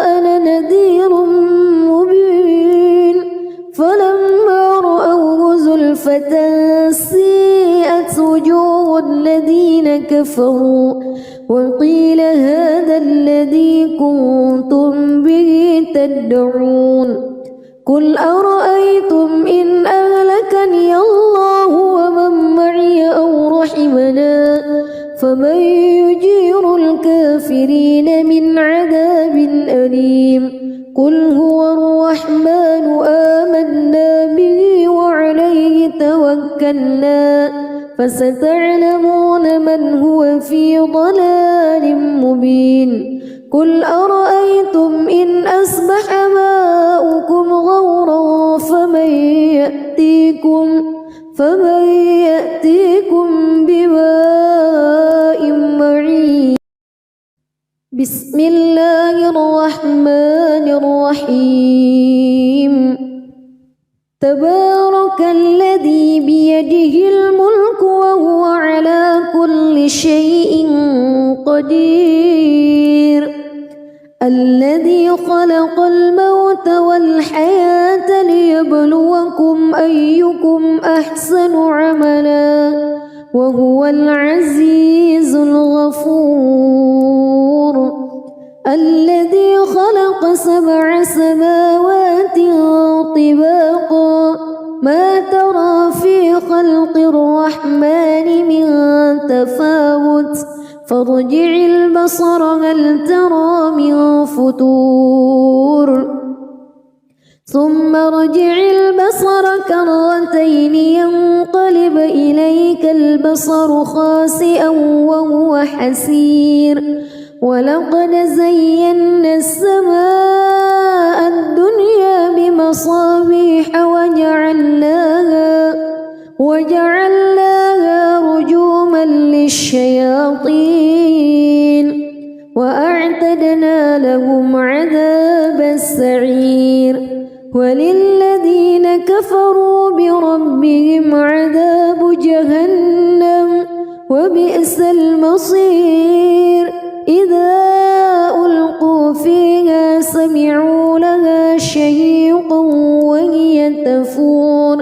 أنا نذير مبين فلما رأوه زلفة سيئت وجوه الذين كفروا وقيل هذا الذي كنتم به تدعون قل أرأيتم إن أهلكني الله ومن معي أو رحمنا فمن يجير الكافرين من عذاب أليم قل هو الرحمن آمنا به وعليه توكلنا فستعلمون من هو في ضلال مبين قل أرأيتم إن أصبح ماؤكم غورا فمن يأتيكم بماء معين. بسم الله الرحمن الرحيم. تبارك الذي بيده الملك وهو على كل شيء قدير. الذي خلق الموت والحياة ليبلوكم أيكم أحسن عملا وهو العزيز الغفور. الذي خلق 7 سماوات طباقا ما ترى في خلق الرحمن من تفاوت فارجع البصر هل ترى من فتور ثم ارجع البصر كرتين ينقلب إليك البصر خاسئا وهو حسير. ولقد زينا السماء الدنيا بمصابيح وجعلناها رجوما للشياطين وأعتدنا لهم عذاب السعير. وللذين كفروا بربهم عذاب جهنم وبئس المصير. إذا ألقوا فيها سمعوا لها شهيقا وهي تفور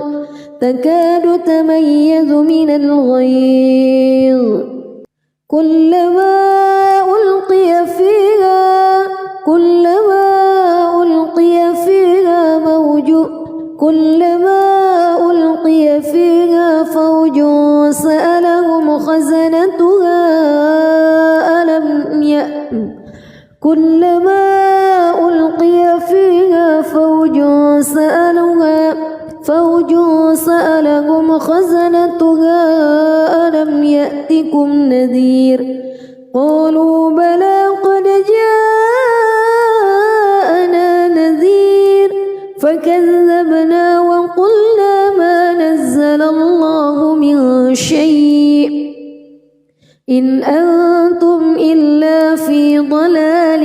تكاد تميز من الغيظ كلما ألقي فيها فوج سألهم خزنتها ألم يأتكم نذير قالوا بلى قد جاءنا نذير فكذبنا وقلنا ما نزل الله من شيء إن أنتم إلا في ضلال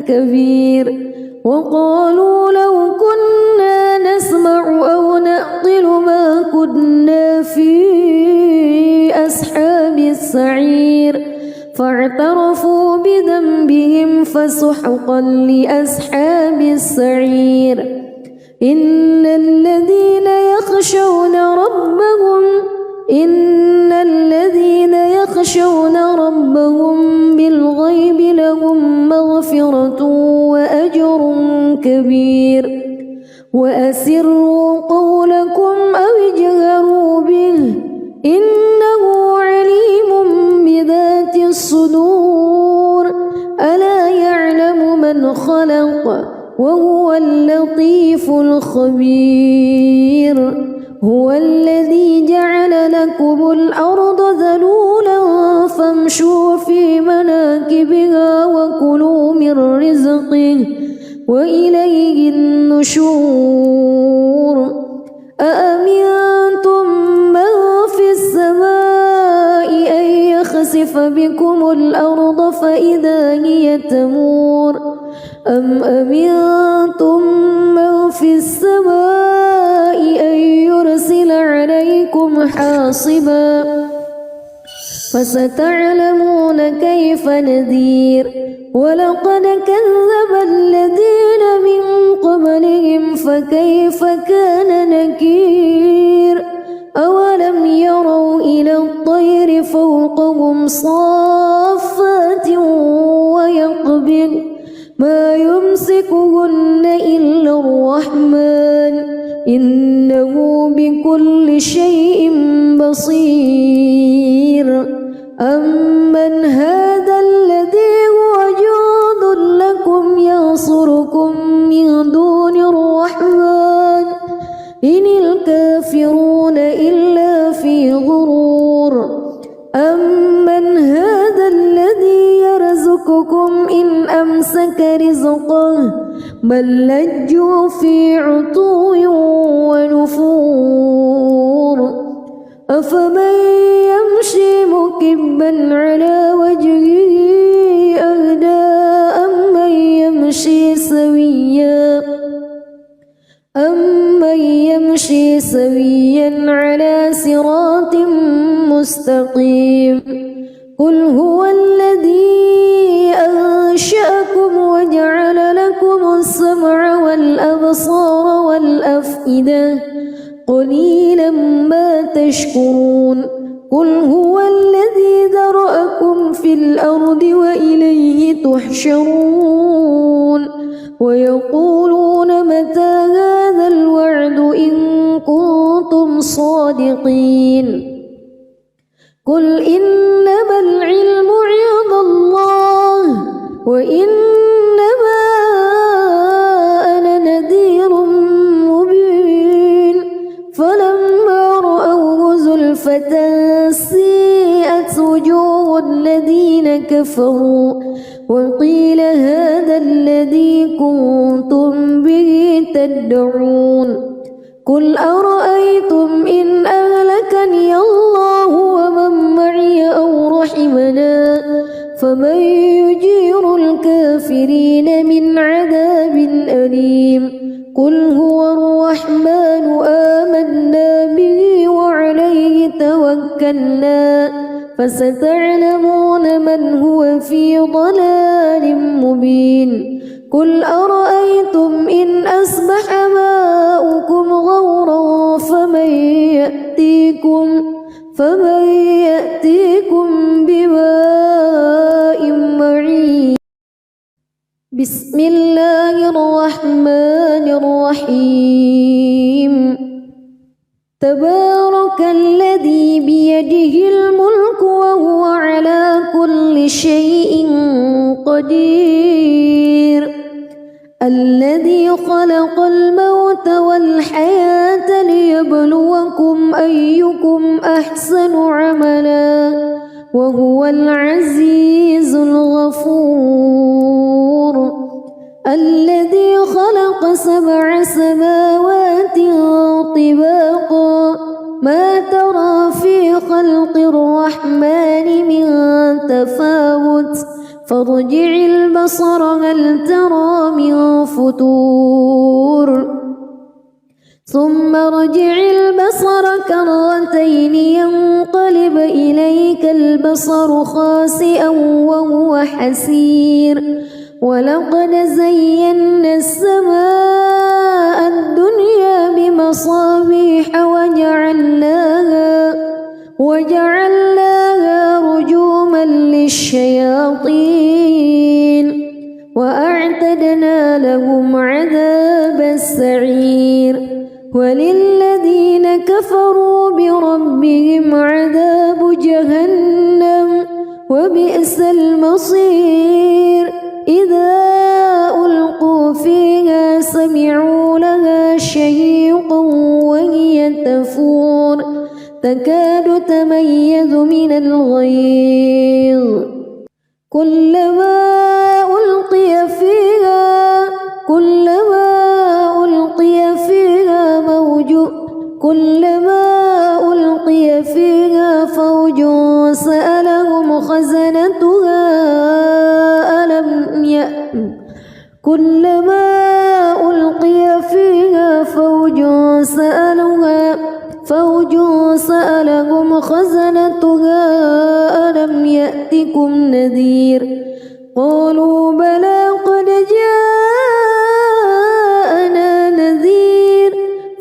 كبير. وقالوا لو كنا نسمع أو نعقل ما كنا في أصحاب السعير فاعترفوا بذنبهم فسحقا لأصحاب السعير. إن الذين يخشون ربهم بالغيب لهم مغفرة وأجر كبير. وأسروا قولكم أو اجهروا به إنه عليم بذات الصدور. ألا يعلم من خلق وهو اللطيف الخبير. هو الذي جعل لكم الأرض ذلولا فامشوا في مناكبها وكلوا من رزقه وإليه النشور. أأمنتم من في السماء أن يخسف بكم الأرض فإذا هي تمور أم أمنتم من في السماء أن يرسل عليكم حاصبا فستعلمون كيف نذير. ولقد كذب الذين من قبلهم فكيف كان نكير. أولم يروا إلى الطير فوقهم صافات ويقبض ما يمسكهن إلا الرحمن إنه بكل شيء بصير. أمن هذا الذي هو جند لكم ينصركم من دون الرحمن إن الكافرون إلا في غرور. أمن هذا الذي يرزقكم إن أمسك رزقه بل لجوا في عتو أفمن يمشي مكبا على وجهه أهدى أمن يمشي سويا على صراط مستقيم قل هو الذي أنشأكم وجعل لكم السمع والأبصار والأفئدة قليلا ما تشكرون قل هو الذي ذرأكم في الأرض وإليه تحشرون ويقولون متى هذا الوعد إن كنتم صادقين قل إنما العلم عند الله وإنما أنا نذير مبين فلما رأوه زلفة سيئت وجوه الذين كفروا وقيل هذا الذي كنتم به تدعون قل أرأيتم إن أهلكني الله ومن معي أو رحمنا فمن يجير الكافرين من عذاب أليم قل هو الرحمن آمنا به وعليه توكلنا فستعلمون من هو في ضلال مبين قل أرأيتم إن أصبح ماؤكم غورا فمن يأتيكم بماء معين بسم الله الرحمن الرحيم تبارك الذي بيده الملك وهو على كل شيء قدير الذي خلق الموت والحياة ليبلوكم أيكم أحسن عملا وهو العزيز الغفور الذي خلق 7 سماوات طباقا ما ترى في خلق الرحمن من تفاوت فارجع البصر هل ترى من فتور ثم ارجع البصر كرتين ينقلب إليك البصر خاسئا وهو حسير ولقد زينا السماء الدنيا بمصابيح وجعلناها رجوما للشياطين وأعتدنا لهم عذاب السعير وللذين كفروا بربهم عذاب جهنم وبئس المصير إذا ألقوا فيها سمعوا لها شهيقا وهي تفور تكاد تميز من الغيظ كلما ألقي فيها فوج سألهم خزنتها ألم يأتكم نذير قالوا بلى قد جاءنا نذير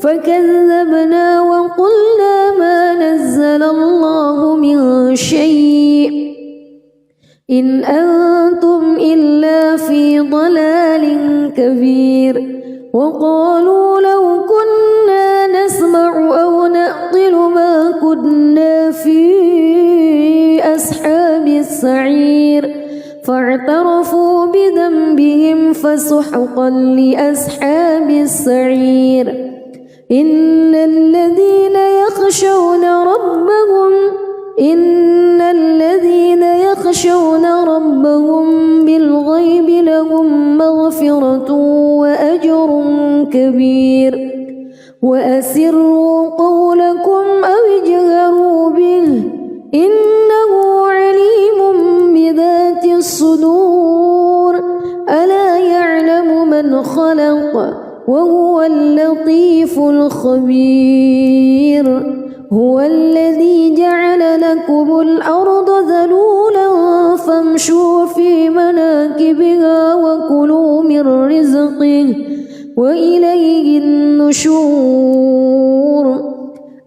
فكذبنا وقلنا ما نزل الله من شيء إن أنتم إلا في ضلال كبير وقالوا لو كنا نسمع أو نعقل ما كنا في أصحاب السعير فاعترفوا بذنبهم فسحقا لأصحاب السعير إن الذين يخشون ربهم بالغيب لهم مغفرة وأجر كبير وأسروا قولكم أو اجهروا خبير هو الذي جعل لكم الأرض ذلولا فامشوا في مناكبها وكلوا من رزقه وإليه النشور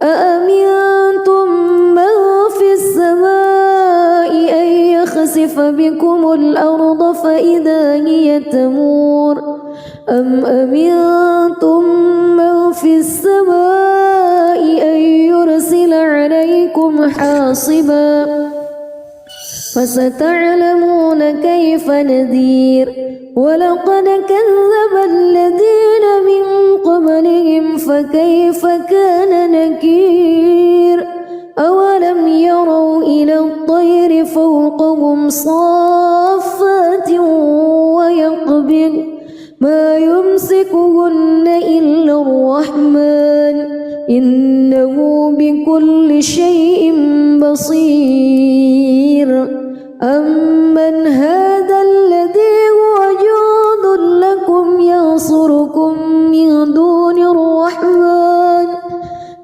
أأمنتم من في السماء أن يخسف بكم الأرض فإذا هي تمور أم أمنتم من في السماء أن يرسل عليكم حاصبا فستعلمون كيف نذير ولقد كذب الذين من قبلهم فكيف كان نكير أولم يروا إلى الطير فوقهم صافات ويقبض ما يمسكهن إلا الرحمن إنه بكل شيء بصير أمن هذا الذي هو جند لكم ينصركم من دون الرحمن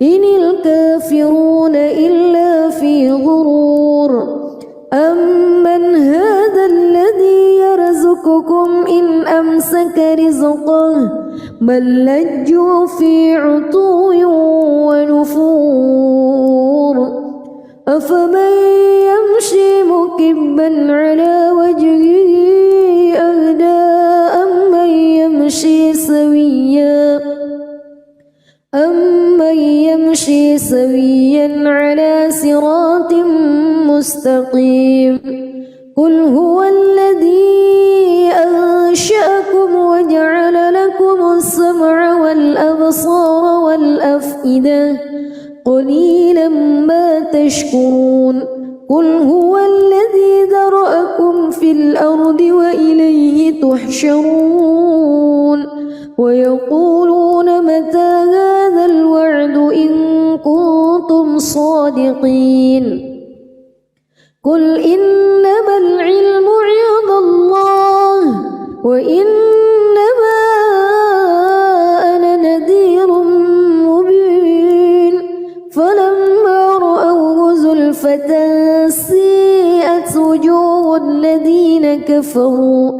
إن الكافرون إلا في غرور أمن هذا الذي يرزقكم إن أمسك رزقه بل لجوا في عتو ونفور أفمن يمشي مكبا على وجهه أهدى أمن يمشي سويا على صراط مستقيم قل هو الذي أنشأكم وجعل لكم السمع والأبصار والأفئدة قليلا ما تشكرون قل هو الذي ذرأكم في الأرض وإليه تحشرون ويقولون متى هذا الوعد إن كنتم صادقين قل إنما العلم عند الله وإنما أنا نذير مبين فلما رأوه زلفة سيئت وجوه الذين كفروا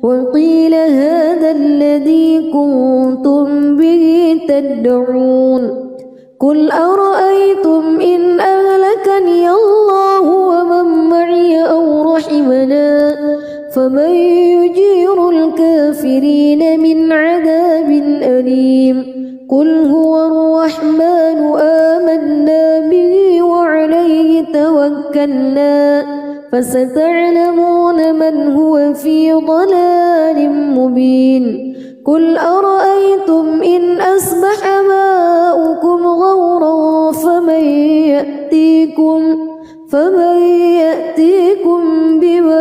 وقيل هذا الذي كنتم به تدعون قل أرأيتم إن أهلكني الله ومن معي أو رحمنا فمن يجير الكافرين من عذاب أليم قل هو الرحمن آمنا به وعليه توكلنا فستعلمون من هو في ضلال مبين قل أرأيتم إن أصبح ماؤكم غورا فمن يأتيكم بماء